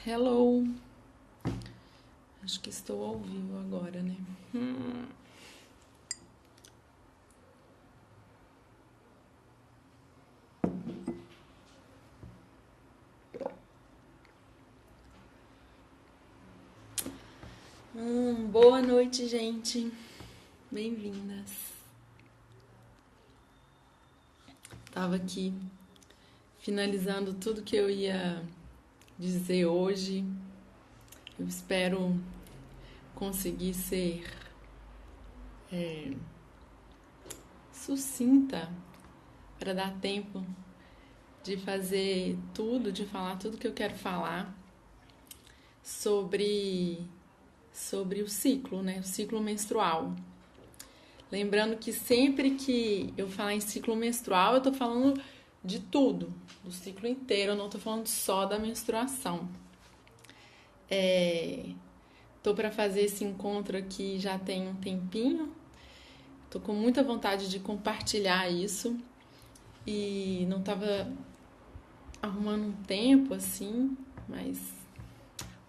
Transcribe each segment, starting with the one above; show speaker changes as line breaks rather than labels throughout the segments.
Hello! Acho que estou ao vivo agora, né? Boa noite, gente. Bem-vindas. Tava aqui finalizando tudo que eu ia dizer hoje. Eu espero conseguir ser sucinta para dar tempo de fazer tudo, de falar tudo que eu quero falar sobre o ciclo, né? O ciclo menstrual. Lembrando que sempre que eu falar em ciclo menstrual, eu tô falando de tudo, do ciclo inteiro, eu não tô falando só da menstruação. Tô para fazer esse encontro aqui já tem um tempinho, tô com muita vontade de compartilhar isso e não tava arrumando um tempo assim, mas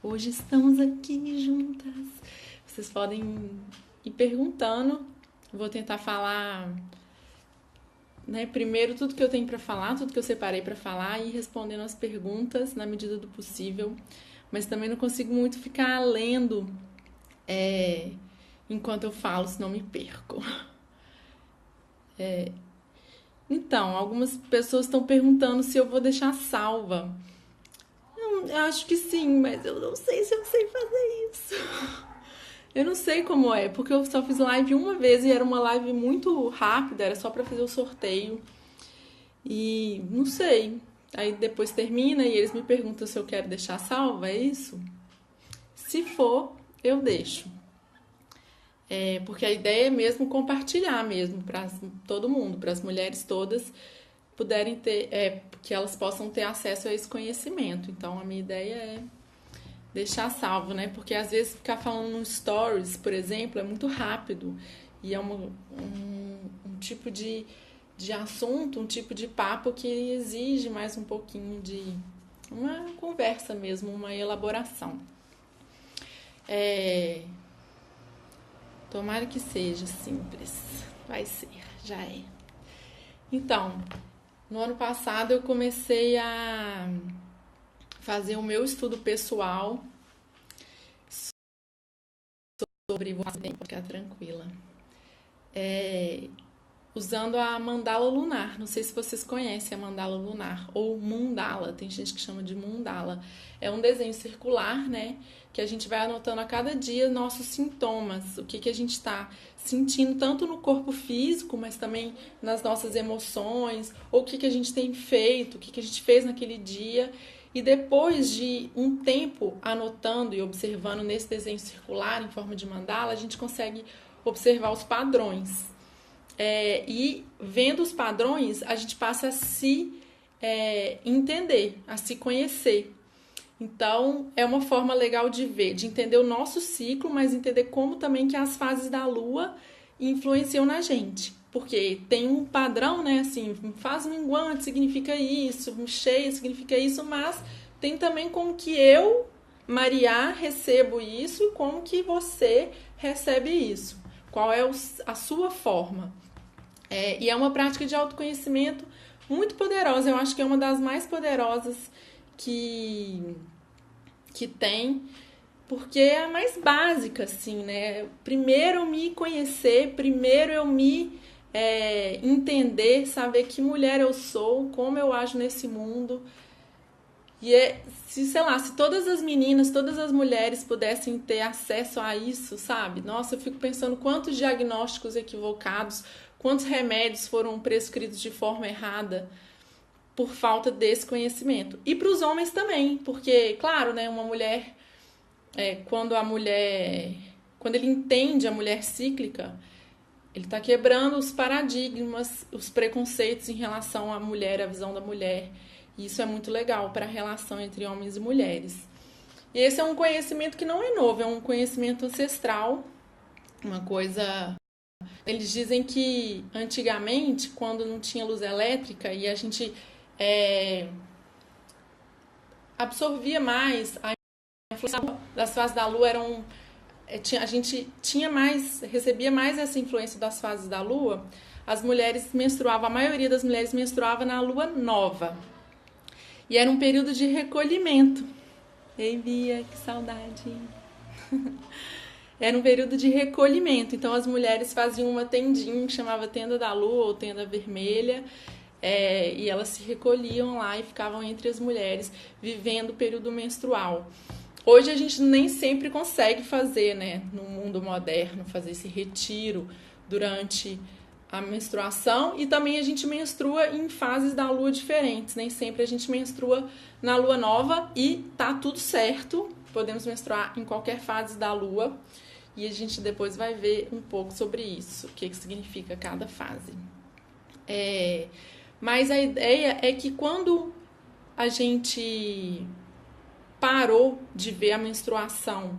hoje estamos aqui juntas. Vocês podem ir perguntando, vou tentar falar, né, primeiro tudo que eu tenho para falar, tudo que eu separei para falar e respondendo as perguntas na medida do possível. Mas também não consigo muito ficar lendo enquanto eu falo, senão me perco. Então, algumas pessoas estão perguntando se eu vou deixar salva. Eu acho que sim, mas eu não sei se eu sei fazer isso. Eu não sei como é, porque eu só fiz live uma vez e era uma live muito rápida, era só pra fazer o sorteio. E não sei. Aí depois termina e eles me perguntam se eu quero deixar salva, é isso? Se for, eu deixo. Porque a ideia é mesmo compartilhar mesmo para todo mundo, para as mulheres todas puderem ter, que elas possam ter acesso a esse conhecimento. Então a minha ideia é deixar salvo, né? Porque às vezes ficar falando no stories, por exemplo, é muito rápido e é um tipo de assunto, um tipo de papo que exige mais um pouquinho de uma conversa mesmo, uma elaboração. É, Tomara que seja simples. Vai ser, já é. Então, no ano passado eu comecei a fazer o meu estudo pessoal sobre. Vou ficar tranquila. Usando a mandala lunar. Não sei se vocês conhecem a mandala lunar ou mundala, tem gente que chama de mundala. É um desenho circular, né? Que a gente vai anotando a cada dia nossos sintomas, o que a gente está sentindo tanto no corpo físico, mas também nas nossas emoções, ou o que a gente tem feito, o que a gente fez naquele dia. E depois de um tempo anotando e observando nesse desenho circular em forma de mandala, a gente consegue observar os padrões. E vendo os padrões, a gente passa a se entender, a se conhecer. Então, é uma forma legal de ver, de entender o nosso ciclo, mas entender como também que as fases da Lua influenciam na gente. Porque tem um padrão, né? Assim, fase minguante significa isso, cheia significa isso, mas tem também como que eu, Maria, recebo isso e como que você recebe isso. Qual é a sua forma. E é uma prática de autoconhecimento muito poderosa. Eu acho que é uma das mais poderosas que, que tem, porque é a mais básica, assim, né? Primeiro eu me conhecer, primeiro eu me entender, saber que mulher eu sou, como eu ajo nesse mundo. Sei lá, se todas as meninas, todas as mulheres pudessem ter acesso a isso, sabe? Nossa, eu fico pensando quantos diagnósticos equivocados, quantos remédios foram prescritos de forma errada por falta desse conhecimento. E para os homens também, porque, claro, né, uma mulher, quando ele entende a mulher cíclica, ele está quebrando os paradigmas, os preconceitos em relação à mulher, à visão da mulher. E isso é muito legal para a relação entre homens e mulheres. E esse é um conhecimento que não é novo, é um conhecimento ancestral, uma coisa. Eles dizem que antigamente, quando não tinha luz elétrica e a gente absorvia mais a influência das fases da lua a gente recebia mais essa influência das fases da lua. As mulheres menstruavam, a maioria das mulheres menstruava na lua nova. E era um período de recolhimento. Ei, Bia, que saudade. Era um período de recolhimento. Então as mulheres faziam uma tendinha que chamava tenda da lua ou tenda vermelha. E elas se recolhiam lá e ficavam entre as mulheres, vivendo o período menstrual. Hoje a gente nem sempre consegue fazer, né, no mundo moderno, fazer esse retiro durante a menstruação, e também a gente menstrua em fases da lua diferentes. Nem sempre a gente menstrua na lua nova e tá tudo certo. Podemos menstruar em qualquer fase da lua e a gente depois vai ver um pouco sobre isso, o que significa cada fase. Mas a ideia é que quando a gente parou de ver a menstruação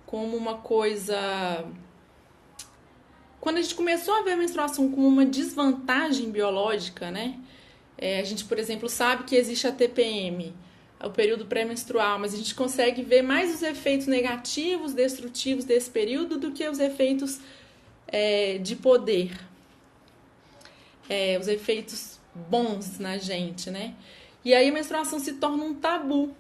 como uma coisa... Quando a gente começou a ver a menstruação como uma desvantagem biológica, né? A gente, por exemplo, sabe que existe a TPM, o período pré-menstrual, mas a gente consegue ver mais os efeitos negativos, destrutivos desse período do que os efeitos de poder, os efeitos bons na gente, né? E aí a menstruação se torna um tabu.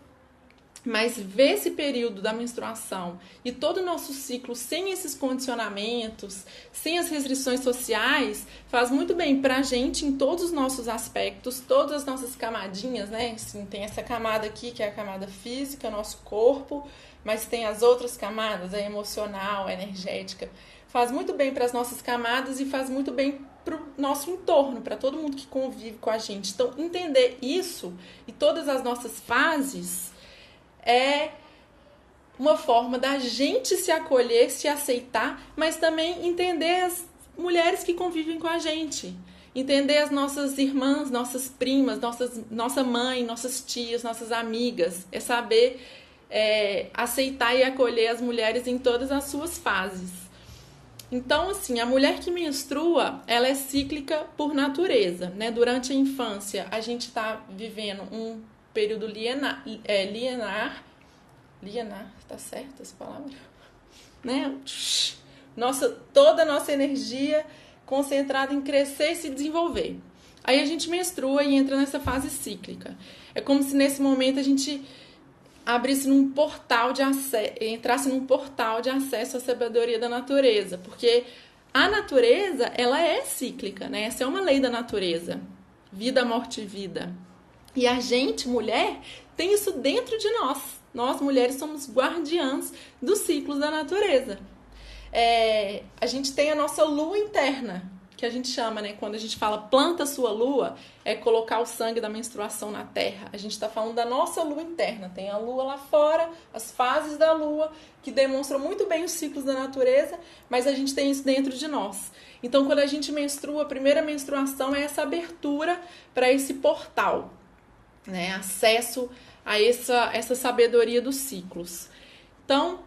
Mas ver esse período da menstruação e todo o nosso ciclo sem esses condicionamentos, sem as restrições sociais, faz muito bem pra gente em todos os nossos aspectos, todas as nossas camadinhas, né? Assim, tem essa camada aqui que é a camada física, nosso corpo, mas tem as outras camadas, a emocional, a energética. Faz muito bem para as nossas camadas e faz muito bem para o nosso entorno, para todo mundo que convive com a gente. Então, entender isso e todas as nossas fases é uma forma da gente se acolher, se aceitar, mas também entender as mulheres que convivem com a gente. Entender as nossas irmãs, nossas primas, nossa mãe, nossas tias, nossas amigas. É saber aceitar e acolher as mulheres em todas as suas fases. Então, assim, a mulher que menstrua, ela é cíclica por natureza, né? Durante a infância, a gente está vivendo um período lienar, tá certo essa palavra? Né? Toda a nossa energia concentrada em crescer e se desenvolver. Aí a gente menstrua e entra nessa fase cíclica. É como se nesse momento a gente entrasse num portal de acesso à sabedoria da natureza, porque a natureza, ela é cíclica, né? Essa é uma lei da natureza. Vida, morte e vida. E a gente, mulher, tem isso dentro de nós. Nós, mulheres, somos guardiãs dos ciclos da natureza. A gente tem a nossa lua interna, que a gente chama, né? Quando a gente fala planta sua lua, é colocar o sangue da menstruação na terra. A gente está falando da nossa lua interna. Tem a lua lá fora, as fases da lua, que demonstram muito bem os ciclos da natureza, mas a gente tem isso dentro de nós. Então, quando a gente menstrua, a primeira menstruação é essa abertura para esse portal, né? Acesso a essa sabedoria dos ciclos. Então,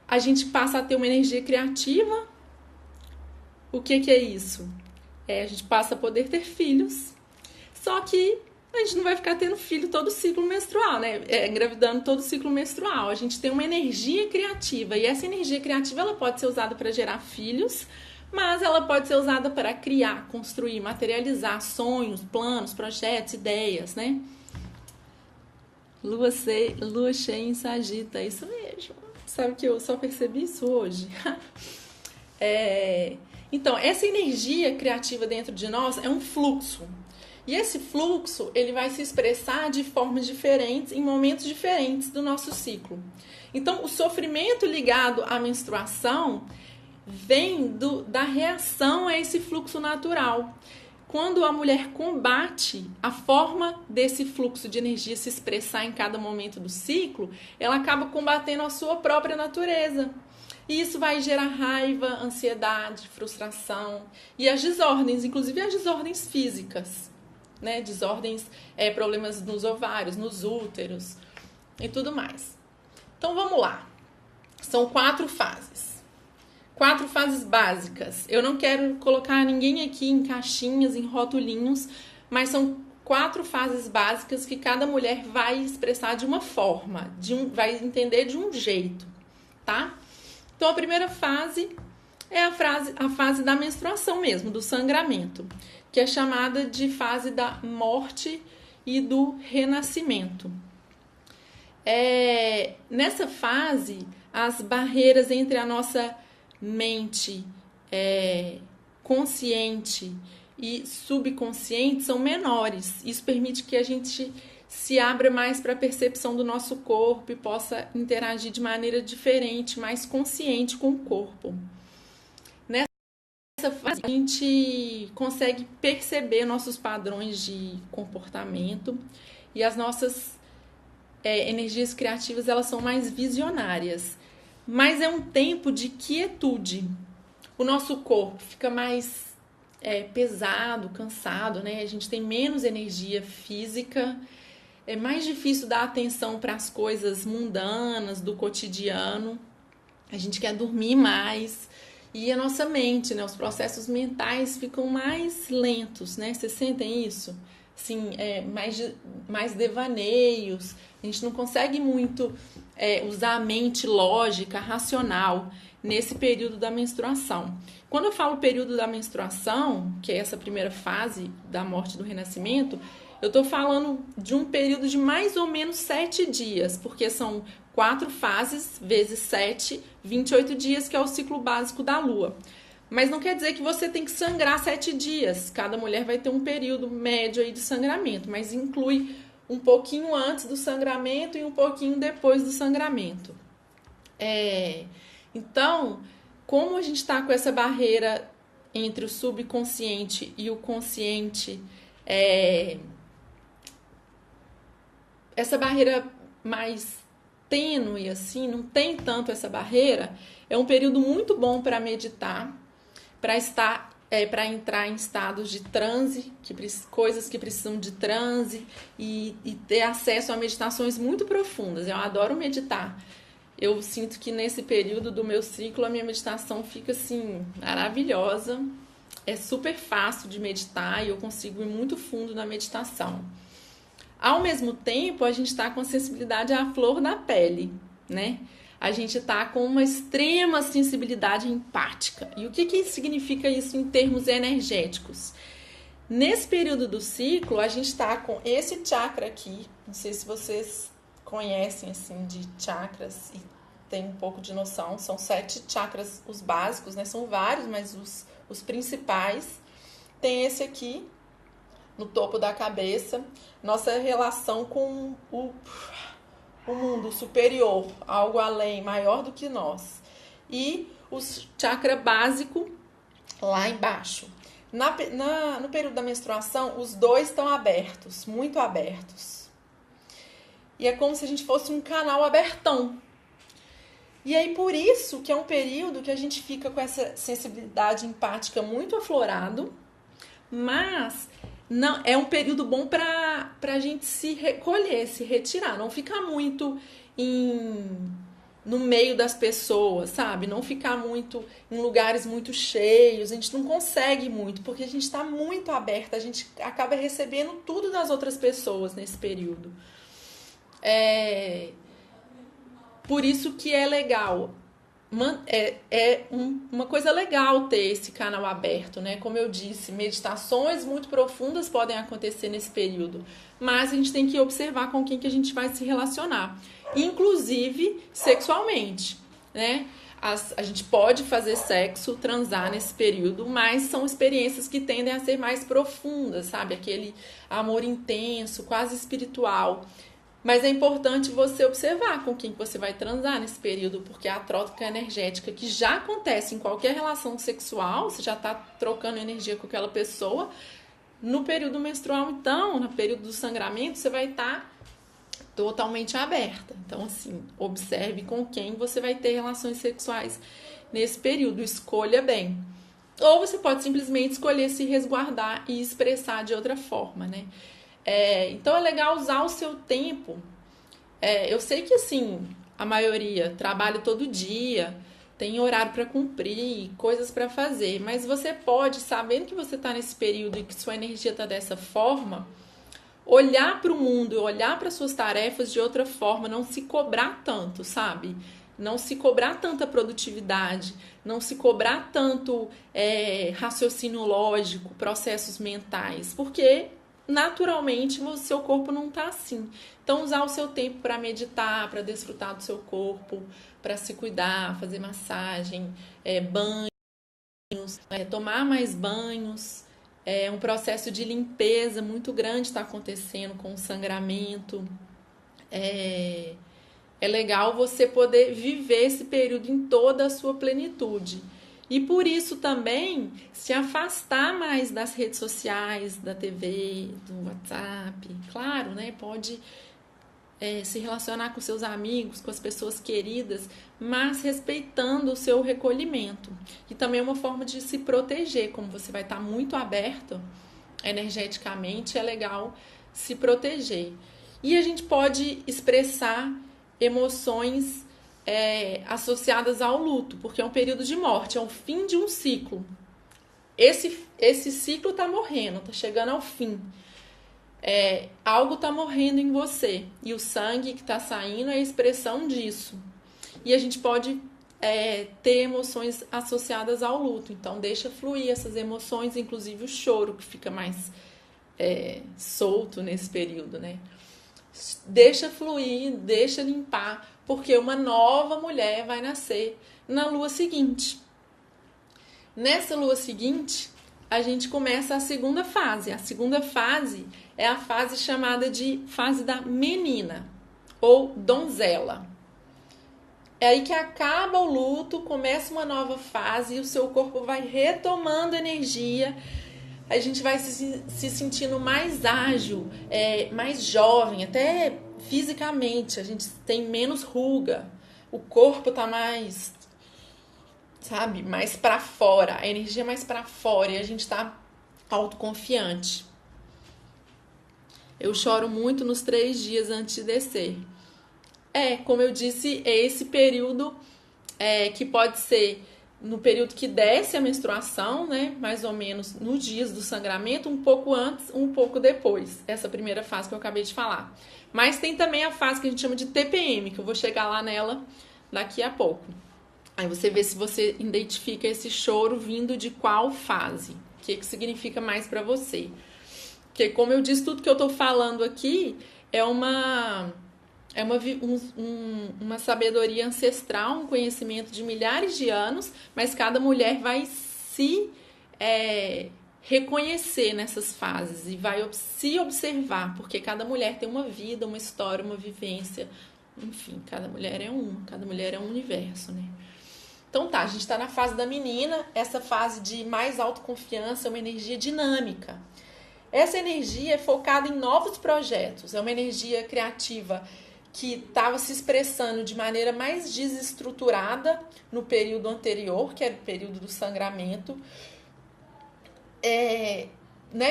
a gente passa a ter uma energia criativa. O que é isso? A gente passa a poder ter filhos, só que a gente não vai ficar tendo filho todo o ciclo menstrual, né? Engravidando todo o ciclo menstrual. A gente tem uma energia criativa, e essa energia criativa ela pode ser usada para gerar filhos, mas ela pode ser usada para criar, construir, materializar sonhos, planos, projetos, ideias, né? Lua cheia em Sagita, isso mesmo. Sabe que eu só percebi isso hoje? Então, essa energia criativa dentro de nós é um fluxo. E esse fluxo, ele vai se expressar de formas diferentes, em momentos diferentes do nosso ciclo. Então, o sofrimento ligado à menstruação vem da reação a esse fluxo natural. Quando a mulher combate a forma desse fluxo de energia se expressar em cada momento do ciclo, ela acaba combatendo a sua própria natureza. E isso vai gerar raiva, ansiedade, frustração e as desordens, inclusive as desordens físicas, né? Desordens, problemas nos ovários, nos úteros e tudo mais. Então vamos lá. São 4 fases. 4 fases básicas. Eu não quero colocar ninguém aqui em caixinhas, em rotulinhos, mas são 4 fases básicas que cada mulher vai expressar de uma forma, vai entender de um jeito, tá? Então, a primeira fase é a fase da menstruação mesmo, do sangramento, que é chamada de fase da morte e do renascimento. Nessa fase, as barreiras entre a nossa mente consciente e subconsciente são menores. Isso permite que a gente se abra mais para a percepção do nosso corpo e possa interagir de maneira diferente, mais consciente com o corpo. Nessa fase, a gente consegue perceber nossos padrões de comportamento e as nossas energias criativas, elas são mais visionárias. Mas é um tempo de quietude. O nosso corpo fica mais pesado, cansado, né? A gente tem menos energia física. É mais difícil dar atenção para as coisas mundanas do cotidiano. A gente quer dormir mais. E a nossa mente, né? Os processos mentais ficam mais lentos, né? Vocês sentem isso? Assim, mais devaneios. A gente não consegue muito usar a mente lógica, racional, nesse período da menstruação. Quando eu falo período da menstruação, que é essa primeira fase da morte e do renascimento, eu estou falando de um período de mais ou menos 7 dias, porque são 4 fases vezes 7, 28 dias, que é o ciclo básico da Lua. Mas não quer dizer que você tem que sangrar 7 dias. Cada mulher vai ter um período médio aí de sangramento, mas inclui um pouquinho antes do sangramento e um pouquinho depois do sangramento. Então, como a gente está com essa barreira entre o subconsciente e o consciente, essa barreira mais tênue, assim, não tem tanto essa barreira, é um período muito bom para meditar, para entrar em estados de transe, coisas que precisam de transe e ter acesso a meditações muito profundas. Eu adoro meditar. Eu sinto que nesse período do meu ciclo a minha meditação fica assim maravilhosa. É super fácil de meditar e eu consigo ir muito fundo na meditação. Ao mesmo tempo, a gente está com a sensibilidade à flor da pele, né? A gente está com uma extrema sensibilidade empática. E o que significa isso em termos energéticos? Nesse período do ciclo, a gente está com esse chakra aqui. Não sei se vocês conhecem assim de chakras e tem um pouco de noção. São 7 chakras, os básicos, né? São vários, mas os principais. Tem esse aqui no topo da cabeça. Nossa relação com o mundo superior, algo além, maior do que nós. E o chakra básico lá embaixo. No período da menstruação, os 2 estão abertos, muito abertos. E é como se a gente fosse um canal abertão. E aí, por isso que é um período que a gente fica com essa sensibilidade empática muito aflorado, mas não, é um período bom para a gente se recolher, se retirar, não ficar muito no meio das pessoas, sabe? Não ficar muito em lugares muito cheios, a gente não consegue muito, porque a gente está muito aberta, a gente acaba recebendo tudo das outras pessoas nesse período. Por isso que é legal. Uma coisa legal ter esse canal aberto, né? Como eu disse, meditações muito profundas podem acontecer nesse período, mas a gente tem que observar com quem que a gente vai se relacionar, inclusive sexualmente, né? A gente pode fazer sexo, transar nesse período, mas são experiências que tendem a ser mais profundas, sabe? Aquele amor intenso, quase espiritual. Mas é importante você observar com quem você vai transar nesse período, porque a troca energética que já acontece em qualquer relação sexual, você já está trocando energia com aquela pessoa. No período menstrual, então, no período do sangramento, você vai estar totalmente aberta. Então, assim, observe com quem você vai ter relações sexuais nesse período, escolha bem. Ou você pode simplesmente escolher se resguardar e expressar de outra forma, né? Então é legal usar o seu tempo. Eu sei que assim, a maioria trabalha todo dia, tem horário para cumprir, coisas para fazer, mas você pode, sabendo que você está nesse período e que sua energia está dessa forma, olhar para o mundo, olhar para suas tarefas de outra forma, não se cobrar tanto, sabe? Não se cobrar tanta produtividade, não se cobrar tanto raciocínio lógico, processos mentais, porque naturalmente o seu corpo não está assim. Então, usar o seu tempo para meditar, para desfrutar do seu corpo, para se cuidar, fazer massagem, banhos, tomar mais banhos. Um processo de limpeza muito grande está acontecendo com o sangramento. É legal você poder viver esse período em toda a sua plenitude. E por isso também se afastar mais das redes sociais, da TV, do WhatsApp. Claro, né? Pode se relacionar com seus amigos, com as pessoas queridas, mas respeitando o seu recolhimento. E também é uma forma de se proteger, como você vai estar muito aberto energeticamente, é legal se proteger. E a gente pode expressar emoções associadas ao luto, porque é um período de morte, é o fim de um ciclo. Esse ciclo está morrendo, está chegando ao fim. Algo está morrendo em você e o sangue que está saindo é a expressão disso. E a gente pode ter emoções associadas ao luto, então deixa fluir essas emoções, inclusive o choro, que fica mais solto nesse período, né? Deixa fluir, deixa limpar, porque uma nova mulher vai nascer na lua seguinte. Nessa lua seguinte, a gente começa a segunda fase. A segunda fase é a fase chamada de fase da menina ou donzela. É aí que acaba o luto, começa uma nova fase e o seu corpo vai retomando energia. A gente vai se sentindo mais ágil, mais jovem, até fisicamente. A gente tem menos ruga, o corpo tá mais, sabe, mais pra fora, a energia mais pra fora e a gente tá autoconfiante. Eu choro muito nos 3 dias antes de descer. Como eu disse, é esse período que pode ser no período que desce a menstruação, né? Mais ou menos nos dias do sangramento, um pouco antes, um pouco depois. Essa primeira fase que eu acabei de falar. Mas tem também a fase que a gente chama de TPM, que eu vou chegar lá nela daqui a pouco. Aí você vê se você identifica esse choro vindo de qual fase. O que significa mais pra você. Porque, como eu disse, tudo que eu tô falando aqui é uma sabedoria ancestral, um conhecimento de milhares de anos, mas cada mulher vai se reconhecer nessas fases e vai se observar, porque cada mulher tem uma vida, uma história, uma vivência, enfim, cada mulher é um universo, né? Então tá, a gente tá na fase da menina, essa fase de mais autoconfiança, uma energia dinâmica. Essa energia é focada em novos projetos, é uma energia criativa que estava se expressando de maneira mais desestruturada no período anterior, que era o período do sangramento.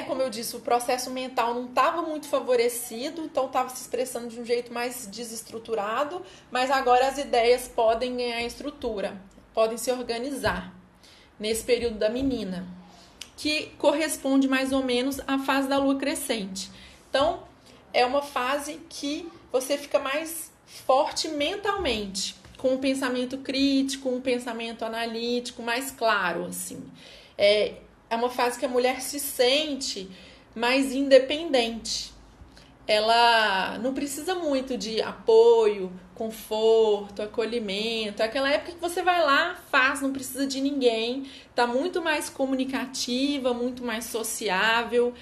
Como eu disse, o processo mental não estava muito favorecido, então estava se expressando de um jeito mais desestruturado, mas agora as ideias podem ganhar estrutura, podem se organizar nesse período da menina, que corresponde mais ou menos à fase da lua crescente. Então, é uma fase que você fica mais forte mentalmente, com um pensamento crítico, um pensamento analítico mais claro, assim. É uma fase que a mulher se sente mais independente. Ela não precisa muito de apoio, conforto, acolhimento. É aquela época que você vai lá, faz, não precisa de ninguém, tá muito mais comunicativa, muito mais sociável.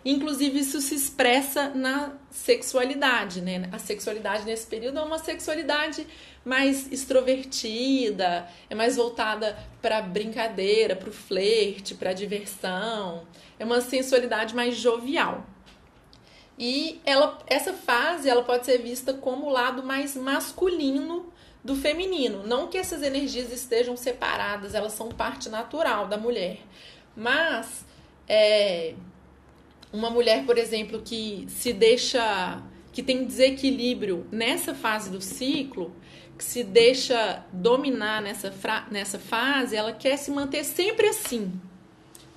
Inclusive isso se expressa na sexualidade, né? A sexualidade nesse período é uma sexualidade mais extrovertida, é mais voltada para brincadeira, para o flerte, para diversão, é uma sensualidade mais jovial. E essa fase ela pode ser vista como o lado mais masculino do feminino. Não que essas energias estejam separadas, elas são parte natural da mulher. Mas uma mulher, por exemplo, que tem desequilíbrio nessa fase do ciclo, que se deixa dominar nessa fase, ela quer se manter sempre assim.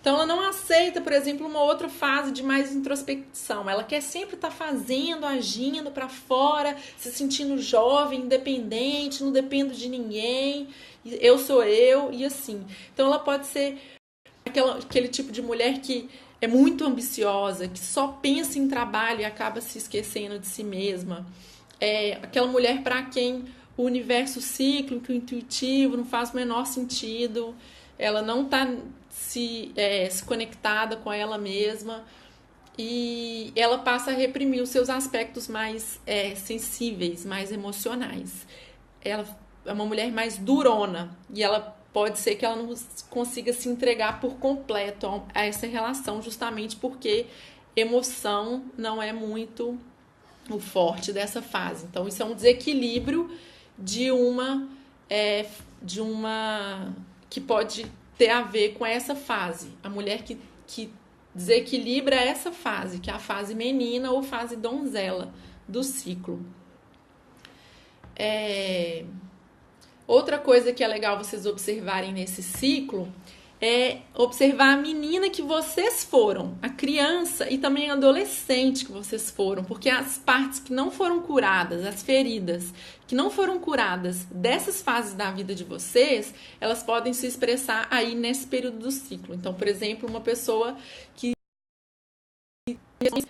Então ela não aceita, por exemplo, uma outra fase de mais introspecção. Ela quer sempre estar fazendo, agindo para fora, se sentindo jovem, independente, não dependo de ninguém, eu sou eu e assim. Então ela pode ser aquele tipo de mulher que é muito ambiciosa, que só pensa em trabalho e acaba se esquecendo de si mesma. É aquela mulher para quem o universo cíclico, intuitivo, não faz o menor sentido. Ela não está se conectada com ela mesma e ela passa a reprimir os seus aspectos mais sensíveis, mais emocionais. Ela é uma mulher mais durona e ela pode ser que ela não consiga se entregar por completo a essa relação, justamente porque emoção não é muito o forte dessa fase. Então isso é um desequilíbrio de uma que pode ter a ver com essa fase. A mulher que desequilibra essa fase, que é a fase menina ou fase donzela do ciclo. Outra coisa que é legal vocês observarem nesse ciclo é observar a menina que vocês foram, a criança e também a adolescente que vocês foram, porque as partes que não foram curadas, as feridas que não foram curadas dessas fases da vida de vocês, elas podem se expressar aí nesse período do ciclo. Então, por exemplo, uma pessoa que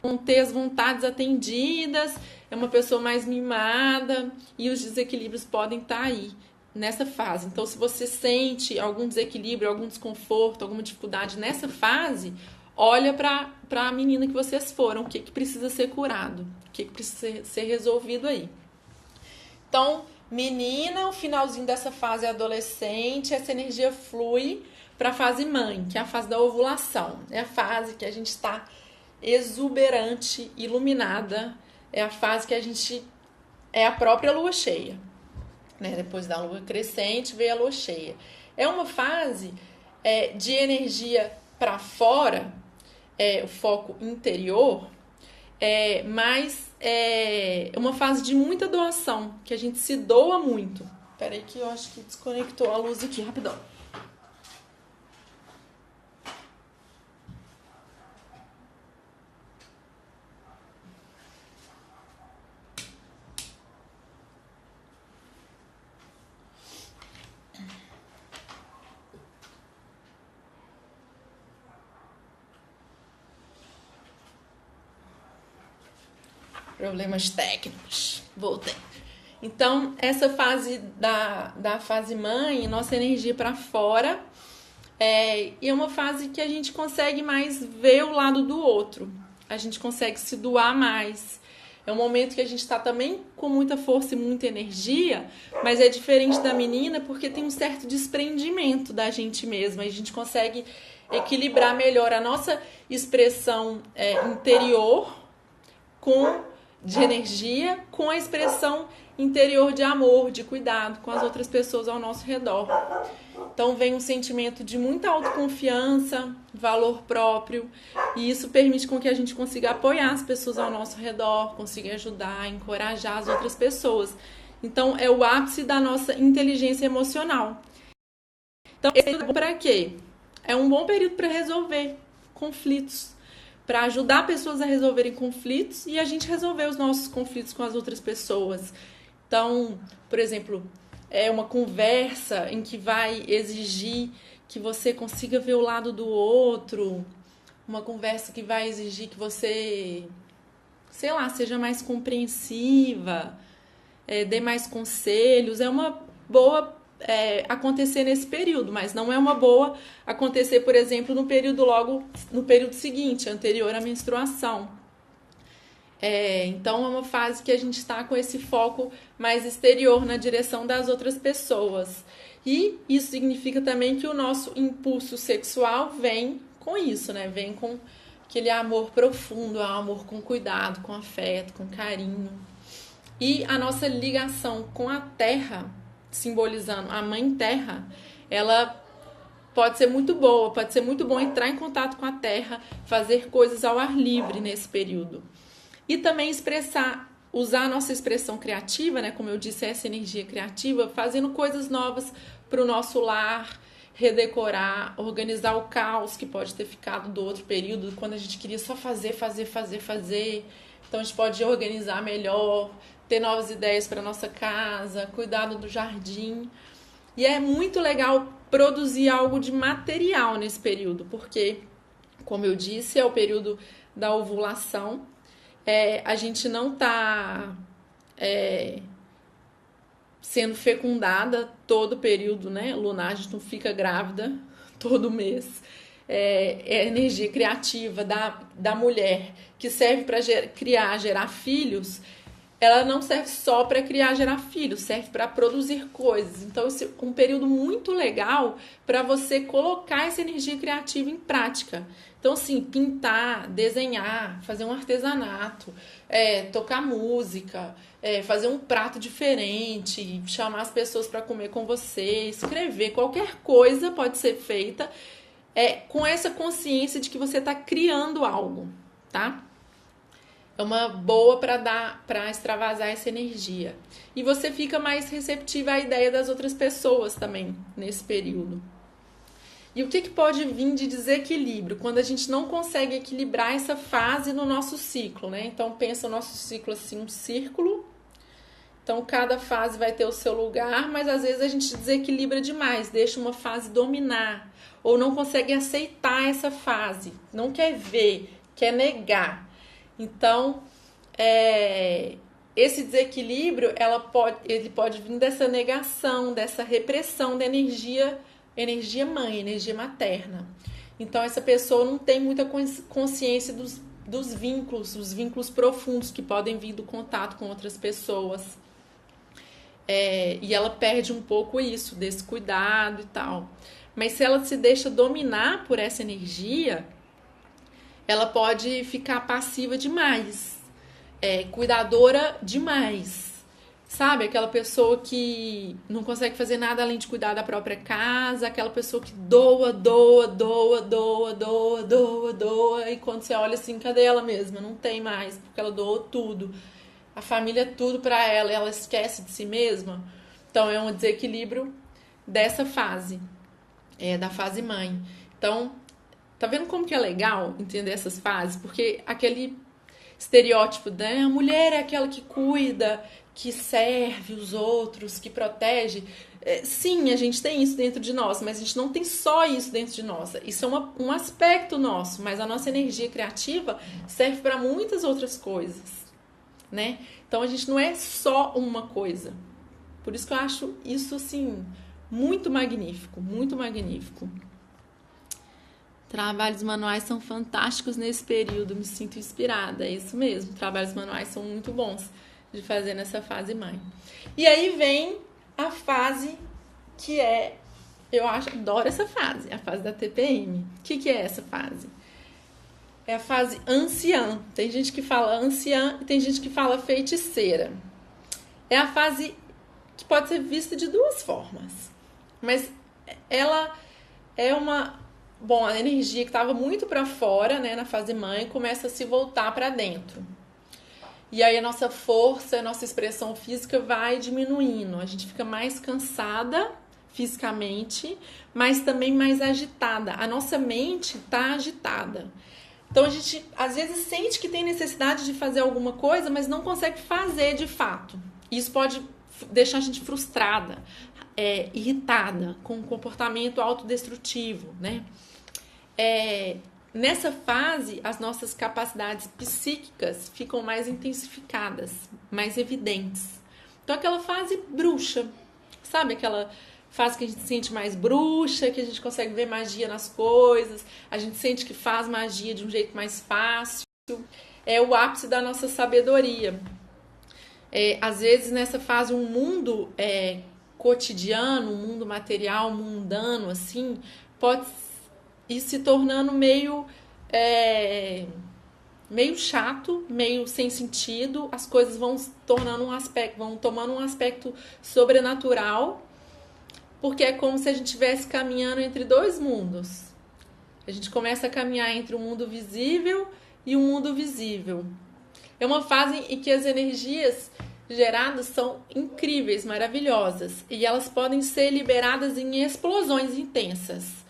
não ter as vontades atendidas, é uma pessoa mais mimada e os desequilíbrios podem estar aí nessa fase. Então, se você sente algum desequilíbrio, algum desconforto, alguma dificuldade nessa fase, olha para a menina que vocês foram, o que precisa ser curado, o que precisa ser resolvido aí. Então, menina, o finalzinho dessa fase é adolescente, essa energia flui para a fase mãe, que é a fase da ovulação. É a fase que a gente está exuberante, iluminada, é a fase que a gente é a própria lua cheia. Depois da lua crescente veio a lua cheia. É uma fase de energia para fora, o foco interior, mas é uma fase de muita doação, que a gente se doa muito. Espera aí que eu acho que desconectou a luz aqui, rapidão. Problemas técnicos. Voltei. Então, essa fase da fase mãe, nossa energia para fora, e é uma fase que a gente consegue mais ver o lado do outro. A gente consegue se doar mais. É um momento que a gente está também com muita força e muita energia, mas é diferente da menina porque tem um certo desprendimento da gente mesma. A gente consegue equilibrar melhor a nossa expressão interior de energia com a expressão interior de amor, de cuidado com as outras pessoas ao nosso redor. Então vem um sentimento de muita autoconfiança, valor próprio, e isso permite com que a gente consiga apoiar as pessoas ao nosso redor, consiga ajudar, encorajar as outras pessoas. Então é o ápice da nossa inteligência emocional. Então esse período é para quê? É um bom período para resolver conflitos, para ajudar pessoas a resolverem conflitos e a gente resolver os nossos conflitos com as outras pessoas. Então, por exemplo, é uma conversa em que vai exigir que você consiga ver o lado do outro, uma conversa que vai exigir que você, sei lá, seja mais compreensiva, dê mais conselhos. É uma boa acontecer nesse período, mas não é uma boa acontecer, por exemplo, no período seguinte, anterior à menstruação. Então é uma fase que a gente está com esse foco mais exterior na direção das outras pessoas. E isso significa também que o nosso impulso sexual vem com isso, né? Vem com aquele amor profundo, amor com cuidado, com afeto, com carinho. E a nossa ligação com a terra, simbolizando a mãe terra, ela pode ser muito boa, pode ser muito bom entrar em contato com a terra, fazer coisas ao ar livre nesse período. E também usar a nossa expressão criativa, né? Como eu disse, essa energia criativa, fazendo coisas novas para o nosso lar, redecorar, organizar o caos que pode ter ficado do outro período, quando a gente queria só fazer. Então a gente pode organizar melhor, ter novas ideias para nossa casa, cuidado do jardim. E é muito legal produzir algo de material nesse período, porque, como eu disse, é o período da ovulação. A gente não está sendo fecundada todo o período, né, lunar, a gente não fica grávida todo mês. É a energia criativa da mulher que serve para criar, gerar filhos. Ela não serve só para criar, gerar filhos, serve para produzir coisas. Então, esse é um período muito legal para você colocar essa energia criativa em prática. Então, assim, pintar, desenhar, fazer um artesanato, tocar música, fazer um prato diferente, chamar as pessoas para comer com você, escrever, qualquer coisa pode ser feita com essa consciência de que você está criando algo, tá? É uma boa para extravasar essa energia. E você fica mais receptiva à ideia das outras pessoas também nesse período. E o que pode vir de desequilíbrio? Quando a gente não consegue equilibrar essa fase no nosso ciclo, né? Então pensa o nosso ciclo assim, um círculo. Então cada fase vai ter o seu lugar, mas às vezes a gente desequilibra demais, deixa uma fase dominar, ou não consegue aceitar essa fase, não quer ver, quer negar. Então, esse desequilíbrio, ele pode vir dessa negação, dessa repressão da energia mãe, energia materna. Então, essa pessoa não tem muita consciência dos vínculos, os vínculos profundos que podem vir do contato com outras pessoas. E ela perde um pouco isso, desse cuidado e tal. Mas se ela se deixa dominar por essa energia, ela pode ficar passiva demais, cuidadora demais, sabe? Aquela pessoa que não consegue fazer nada além de cuidar da própria casa, aquela pessoa que doa, e quando você olha assim, cadê ela mesma? Não tem mais, porque ela doou tudo, a família é tudo pra ela, e ela esquece de si mesma. Então é um desequilíbrio dessa fase, da fase mãe. Então, tá vendo como que é legal entender essas fases? Porque aquele estereótipo, né? A mulher é aquela que cuida, que serve os outros, que protege. Sim, a gente tem isso dentro de nós, mas a gente não tem só isso dentro de nós. Isso é um aspecto nosso, mas a nossa energia criativa serve para muitas outras coisas, né? Então a gente não é só uma coisa. Por isso que eu acho isso, assim, muito magnífico, muito magnífico. Trabalhos manuais são fantásticos nesse período, me sinto inspirada, é isso mesmo, trabalhos manuais são muito bons de fazer nessa fase mãe. E aí vem a fase que eu adoro essa fase, a fase da TPM. O que é essa fase? É a fase anciã, tem gente que fala anciã e tem gente que fala feiticeira. É a fase que pode ser vista de duas formas, mas ela é a energia que estava muito para fora, né, na fase mãe, começa a se voltar para dentro. E aí a nossa força, a nossa expressão física vai diminuindo. A gente fica mais cansada fisicamente, mas também mais agitada. A nossa mente está agitada. Então a gente às vezes sente que tem necessidade de fazer alguma coisa, mas não consegue fazer de fato. Isso pode deixar a gente frustrada, irritada, com um comportamento autodestrutivo, né? Nessa fase, as nossas capacidades psíquicas ficam mais intensificadas, mais evidentes. Então, aquela fase bruxa, sabe? Aquela fase que a gente se sente mais bruxa, que a gente consegue ver magia nas coisas, a gente sente que faz magia de um jeito mais fácil. É o ápice da nossa sabedoria. Às vezes, nessa fase, um mundo cotidiano, um mundo material, mundano, assim, pode ir se tornando meio chato, meio sem sentido. As coisas vão tomando um aspecto sobrenatural, porque é como se a gente estivesse caminhando entre dois mundos. A gente começa a caminhar entre o mundo visível e o mundo visível. É uma fase em que as energias geradas são incríveis, maravilhosas, e elas podem ser liberadas em explosões intensas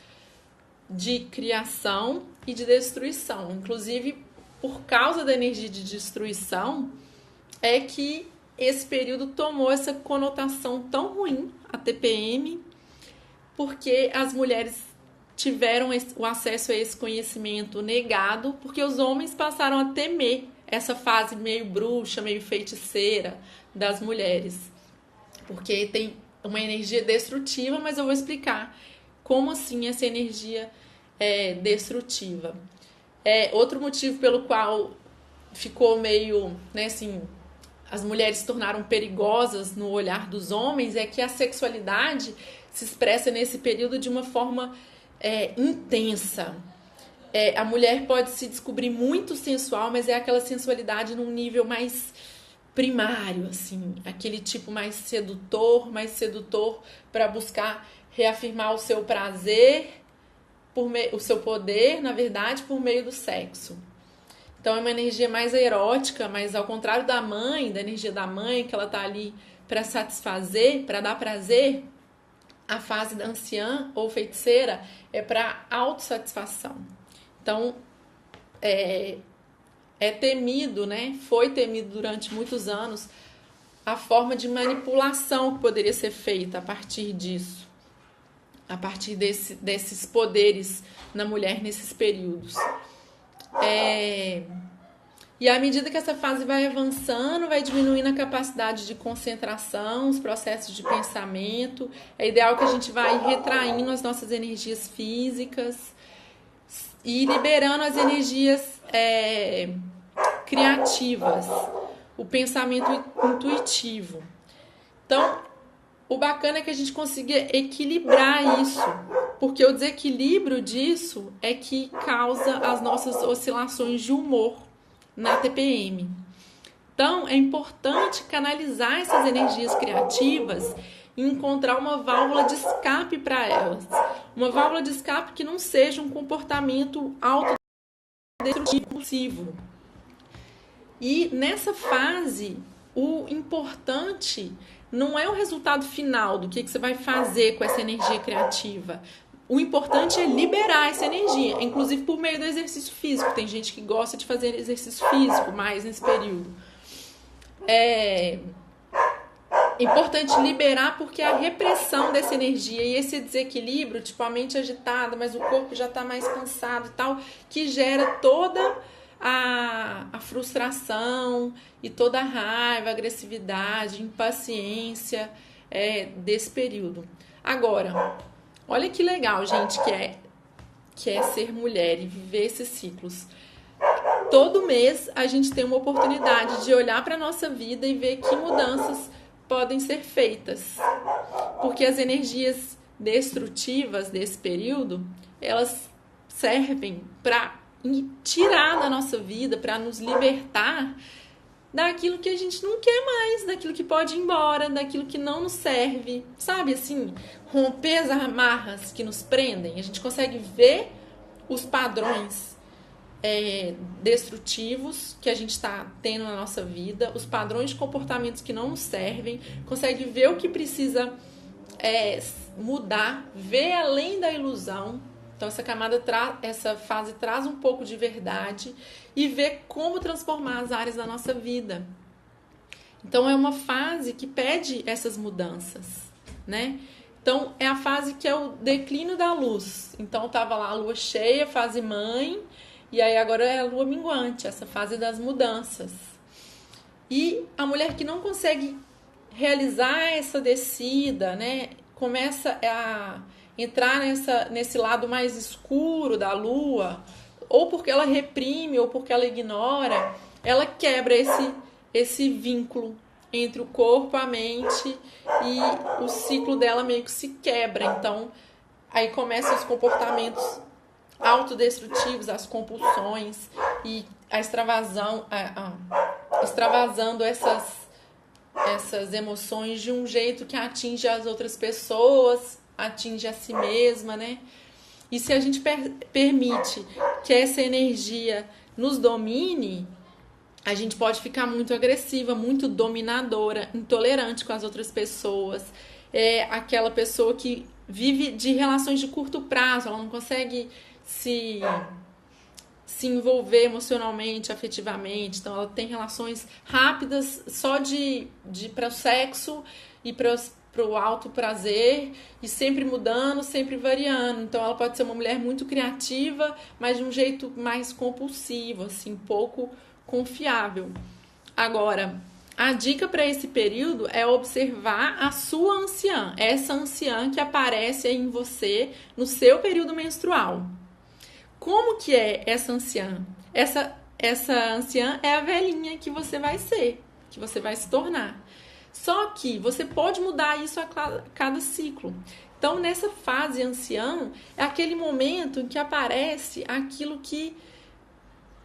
de criação e de destruição. Inclusive, por causa da energia de destruição, é que esse período tomou essa conotação tão ruim, a TPM, porque as mulheres tiveram o acesso a esse conhecimento negado, porque os homens passaram a temer essa fase meio bruxa, meio feiticeira das mulheres, porque tem uma energia destrutiva, mas eu vou explicar como assim essa energia é destrutiva. Outro motivo pelo qual ficou meio, né, assim, as mulheres se tornaram perigosas no olhar dos homens é que a sexualidade se expressa nesse período de uma forma intensa. A mulher pode se descobrir muito sensual, mas é aquela sensualidade num nível mais primário, assim, aquele tipo mais sedutor para buscar reafirmar o seu prazer, o seu poder, na verdade, por meio do sexo. Então é uma energia mais erótica, mas ao contrário da mãe, da energia da mãe, que ela tá ali para satisfazer, para dar prazer, a fase da anciã ou feiticeira é para autossatisfação. Então, temido, né? Foi temido durante muitos anos a forma de manipulação que poderia ser feita a partir disso, a partir desses poderes na mulher nesses períodos. E à medida que essa fase vai avançando, vai diminuindo a capacidade de concentração, os processos de pensamento. É ideal que a gente vai retraindo as nossas energias físicas e liberando as energias criativas, o pensamento intuitivo. Então, o bacana é que a gente consiga equilibrar isso, porque o desequilíbrio disso é que causa as nossas oscilações de humor na TPM. Então, é importante canalizar essas energias criativas e encontrar uma válvula de escape para elas. Uma válvula de escape que não seja um comportamento autodestrutivo, compulsivo. E nessa fase, o importante não é o resultado final do que você vai fazer com essa energia criativa. O importante é liberar essa energia, inclusive por meio do exercício físico. Tem gente que gosta de fazer exercício físico mais nesse período. É importante liberar porque a repressão dessa energia e esse desequilíbrio, tipo a mente agitada, mas o corpo já está mais cansado e tal, que gera toda a frustração e toda a raiva, agressividade, impaciência desse período. Agora, olha que legal, gente, que é ser mulher e viver esses ciclos. Todo mês a gente tem uma oportunidade de olhar para a nossa vida e ver que mudanças podem ser feitas. Porque as energias destrutivas desse período, elas servem para tirar da nossa vida, para nos libertar daquilo que a gente não quer mais, daquilo que pode ir embora, daquilo que não nos serve, sabe assim, romper as amarras que nos prendem. A gente consegue ver os padrões destrutivos que a gente está tendo na nossa vida, os padrões de comportamentos que não nos servem, consegue ver o que precisa mudar, ver além da ilusão. Então essa fase traz um pouco de verdade e ver como transformar as áreas da nossa vida. Então é uma fase que pede essas mudanças, né? Então é a fase que é o declínio da luz. Então tava lá a lua cheia, fase mãe, e aí agora é a lua minguante, essa fase das mudanças. E a mulher que não consegue realizar essa descida, né, começa a entrar nesse lado mais escuro da lua, ou porque ela reprime, ou porque ela ignora, ela quebra esse vínculo entre o corpo, a mente, e o ciclo dela meio que se quebra. Então, aí começam os comportamentos autodestrutivos, as compulsões e a extravasando essas emoções de um jeito que atinge as outras pessoas, atinge a si mesma, né? E se a gente permite que essa energia nos domine, A gente pode ficar muito agressiva, muito dominadora, intolerante com as outras pessoas. É aquela pessoa que vive de relações de curto prazo, ela não consegue se, se envolver emocionalmente, afetivamente. Então, ela tem relações rápidas só de para o sexo e para o alto prazer e sempre mudando, sempre variando. Então, ela pode ser uma mulher muito criativa, mas de um jeito mais compulsivo, assim, pouco confiável. Agora, a dica para esse período é observar a sua anciã, essa anciã que aparece em você no seu período menstrual. Como que é essa anciã? Essa anciã é a velhinha que você vai ser, que você vai se tornar. Só que você pode mudar isso a cada ciclo. Então, nessa fase anciã, é aquele momento em que aparece aquilo que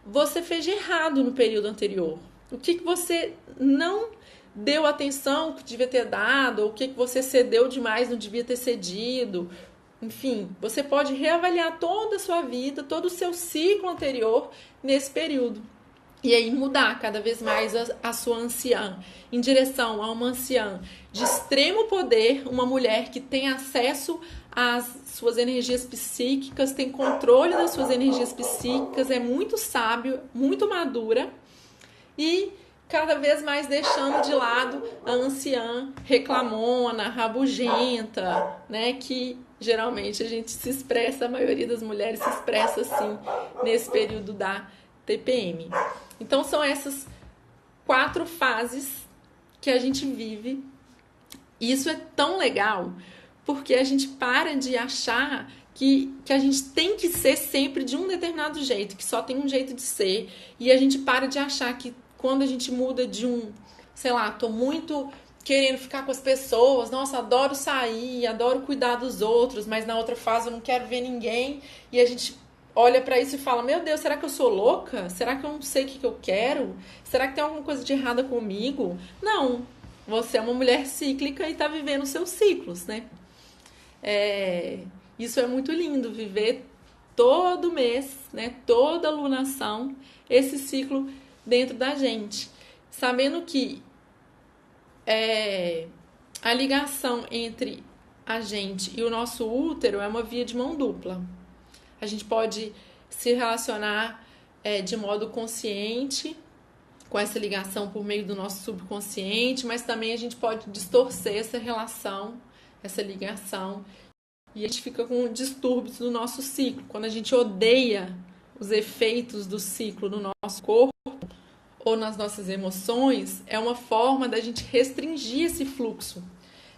você fez de errado no período anterior. O que você não deu atenção que devia ter dado, ou o que você cedeu demais, não devia ter cedido. Enfim, você pode reavaliar toda a sua vida, todo o seu ciclo anterior nesse período. E aí mudar cada vez mais a sua anciã em direção a uma anciã de extremo poder, uma mulher que tem acesso às suas energias psíquicas, tem controle das suas energias psíquicas, é muito sábio, muito madura e cada vez mais deixando de lado a anciã reclamona, rabugenta, né, que geralmente a gente se expressa, a maioria das mulheres se expressa assim nesse período da TPM. Então são essas 4 fases que a gente vive. E isso é tão legal porque a gente para de achar que a gente tem que ser sempre de um determinado jeito, que só tem um jeito de ser. E a gente para de achar que quando a gente muda de sei lá, tô muito querendo ficar com as pessoas, nossa, adoro sair, adoro cuidar dos outros, mas na outra fase eu não quero ver ninguém. E a gente olha pra isso e fala, meu Deus, será que eu sou louca? Será que eu não sei o que eu quero? Será que tem alguma coisa de errada comigo? Não, você é uma mulher cíclica e tá vivendo os seus ciclos, né? Isso é muito lindo, viver todo mês, né, toda lunação, esse ciclo dentro da gente. Sabendo que a ligação entre a gente e o nosso útero é uma via de mão dupla. A gente pode se relacionar de modo consciente com essa ligação por meio do nosso subconsciente, mas também a gente pode distorcer essa relação, essa ligação, e a gente fica com distúrbios no nosso ciclo. Quando a gente odeia os efeitos do ciclo no nosso corpo ou nas nossas emoções, é uma forma da gente restringir esse fluxo.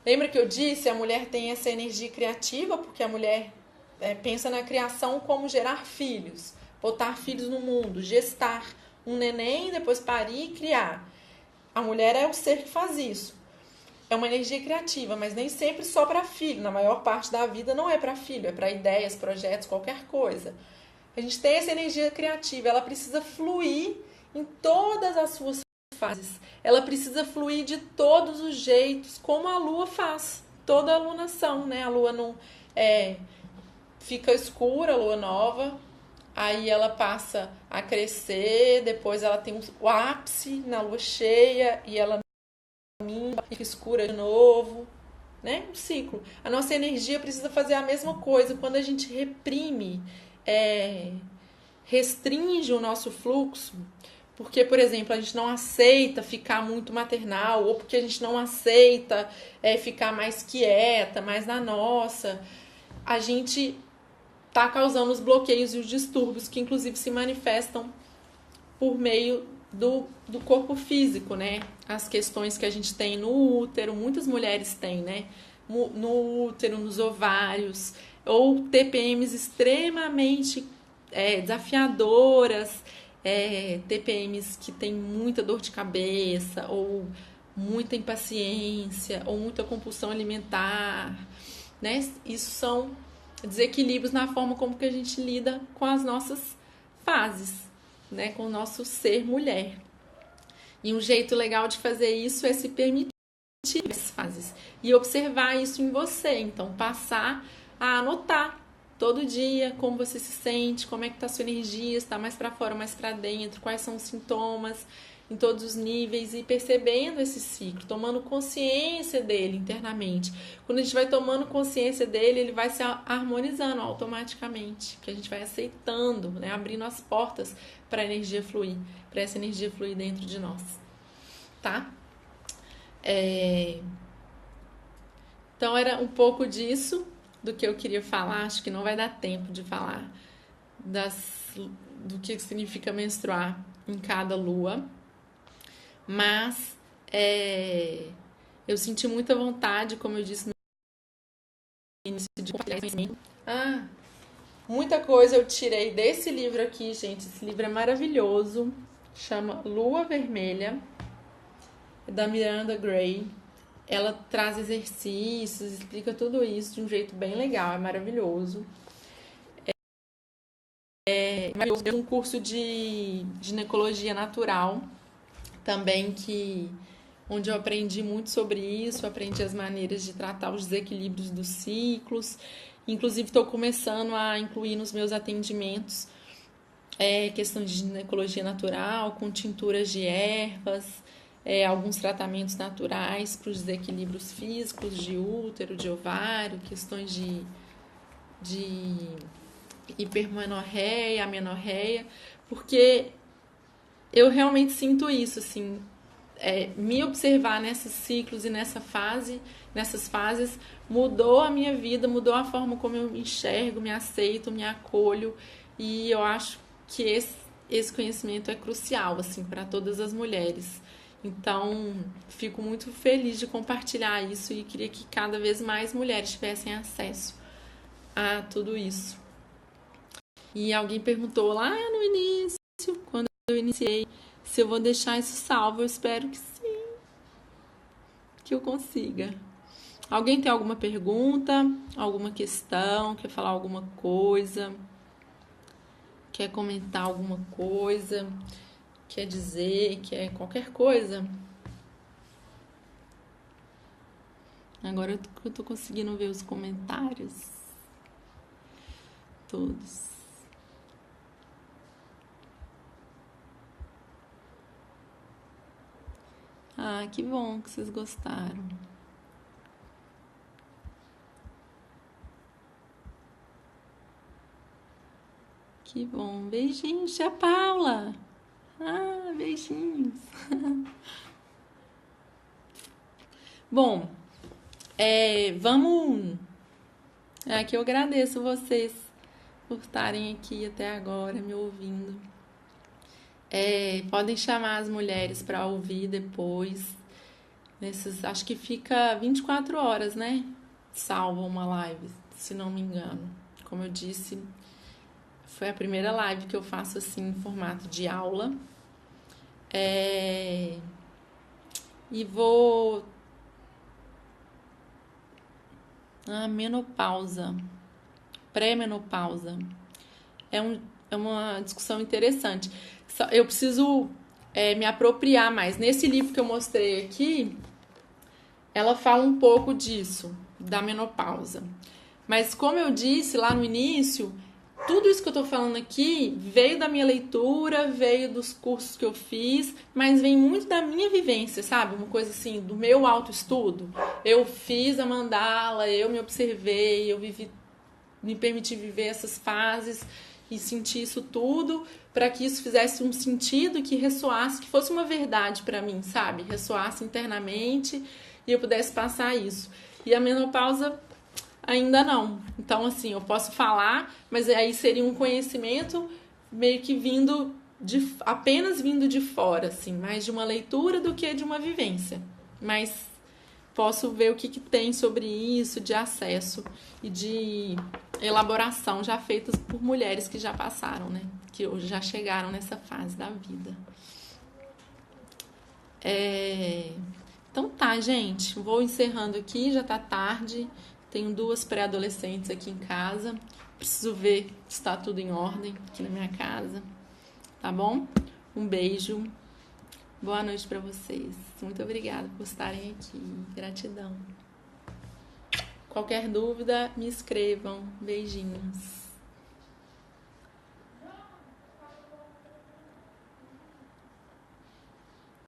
Lembra que eu disse, a mulher tem essa energia criativa, porque a mulher pensa na criação como gerar filhos, botar filhos no mundo, gestar um neném, depois parir e criar. A mulher é o ser que faz isso. É uma energia criativa, mas nem sempre só para filho. Na maior parte da vida não é para filho, é para ideias, projetos, qualquer coisa. A gente tem essa energia criativa, ela precisa fluir em todas as suas fases. Ela precisa fluir de todos os jeitos, como a lua faz. Toda a lunação, né? A lua não fica escura, a lua nova, aí ela passa a crescer, depois ela tem o ápice na lua cheia e ela fica escura de novo, né? Um ciclo. A nossa energia precisa fazer a mesma coisa. Quando a gente reprime, restringe o nosso fluxo, porque, por exemplo, a gente não aceita ficar muito maternal, ou porque a gente não aceita ficar mais quieta, mais na nossa, a gente tá causando os bloqueios e os distúrbios que, inclusive, se manifestam por meio do corpo físico, né? As questões que a gente tem no útero, muitas mulheres têm, né? No útero, nos ovários, ou TPMs extremamente desafiadoras, TPMs que têm muita dor de cabeça, ou muita impaciência, ou muita compulsão alimentar, né? Isso são desequilíbrios na forma como que a gente lida com as nossas fases, né? Com o nosso ser mulher. E um jeito legal de fazer isso é se permitir as fases e observar isso em você. Então, passar a anotar todo dia, como você se sente, como é que tá a sua energia, se tá mais para fora, mais para dentro, quais são os sintomas em todos os níveis e percebendo esse ciclo, tomando consciência dele internamente. Quando a gente vai tomando consciência dele, ele vai se harmonizando automaticamente, que a gente vai aceitando, né, abrindo as portas para a energia fluir, para essa energia fluir dentro de nós, tá? Então era um pouco disso do que eu queria falar. Acho que não vai dar tempo de falar do que significa menstruar em cada lua, mas eu senti muita vontade, como eu disse no início, de compartilhar esse conhecimento. Muita coisa eu tirei desse livro aqui, gente. Esse livro é maravilhoso, chama Lua Vermelha, é da Miranda Gray. Ela traz exercícios, explica tudo isso de um jeito bem legal, é maravilhoso. Eu fiz um curso de ginecologia natural também, onde eu aprendi muito sobre isso, aprendi as maneiras de tratar os desequilíbrios dos ciclos. Inclusive, estou começando a incluir nos meus atendimentos questão de ginecologia natural, com tinturas de ervas, alguns tratamentos naturais para os desequilíbrios físicos de útero, de ovário, questões de hipermenorreia, amenorreia, porque eu realmente sinto isso, assim, me observar nesses ciclos e nessas fases, mudou a minha vida, mudou a forma como eu me enxergo, me aceito, me acolho, e eu acho que esse conhecimento é crucial, assim, para todas as mulheres. Então, fico muito feliz de compartilhar isso e queria que cada vez mais mulheres tivessem acesso a tudo isso. E alguém perguntou lá no início, quando eu iniciei, se eu vou deixar isso salvo. Eu espero que sim, que eu consiga. Alguém tem alguma pergunta, alguma questão, quer falar alguma coisa, quer comentar alguma coisa, quer dizer, quer qualquer coisa? Agora eu tô conseguindo ver os comentários todos. Ah, que bom que vocês gostaram. Que bom. Beijinhos, tia Paula. Ah, beijinhos. Bom, vamos. Que eu agradeço vocês por estarem aqui até agora me ouvindo. Podem chamar as mulheres para ouvir depois. Acho que fica 24 horas, né? Salva uma live, se não me engano. Como eu disse, foi a primeira live que eu faço assim em formato de aula. E vou. Menopausa. Pré-menopausa. É uma discussão interessante. Eu preciso me apropriar mais. Nesse livro que eu mostrei aqui, ela fala um pouco disso, da menopausa. Mas como eu disse lá no início, tudo isso que eu tô falando aqui veio da minha leitura, veio dos cursos que eu fiz, mas vem muito da minha vivência, sabe? Uma coisa assim, do meu autoestudo. Eu fiz a mandala, eu me observei, me permiti viver essas fases e sentir isso tudo para que isso fizesse um sentido, que ressoasse, que fosse uma verdade para mim, sabe? Ressoasse internamente e eu pudesse passar isso. E a menopausa ainda não. Então, assim, eu posso falar, mas aí seria um conhecimento meio que apenas vindo de fora, assim, mais de uma leitura do que de uma vivência. Mas posso ver o que tem sobre isso, de acesso e de elaboração já feitas por mulheres que já passaram, né? Que hoje já chegaram nessa fase da vida. Então tá, gente. Vou encerrando aqui, já tá tarde. Tenho 2 pré-adolescentes aqui em casa. Preciso ver se está tudo em ordem aqui na minha casa. Tá bom? Um beijo. Boa noite para vocês. Muito obrigada por estarem aqui. Gratidão. Qualquer dúvida, me escrevam. Beijinhos.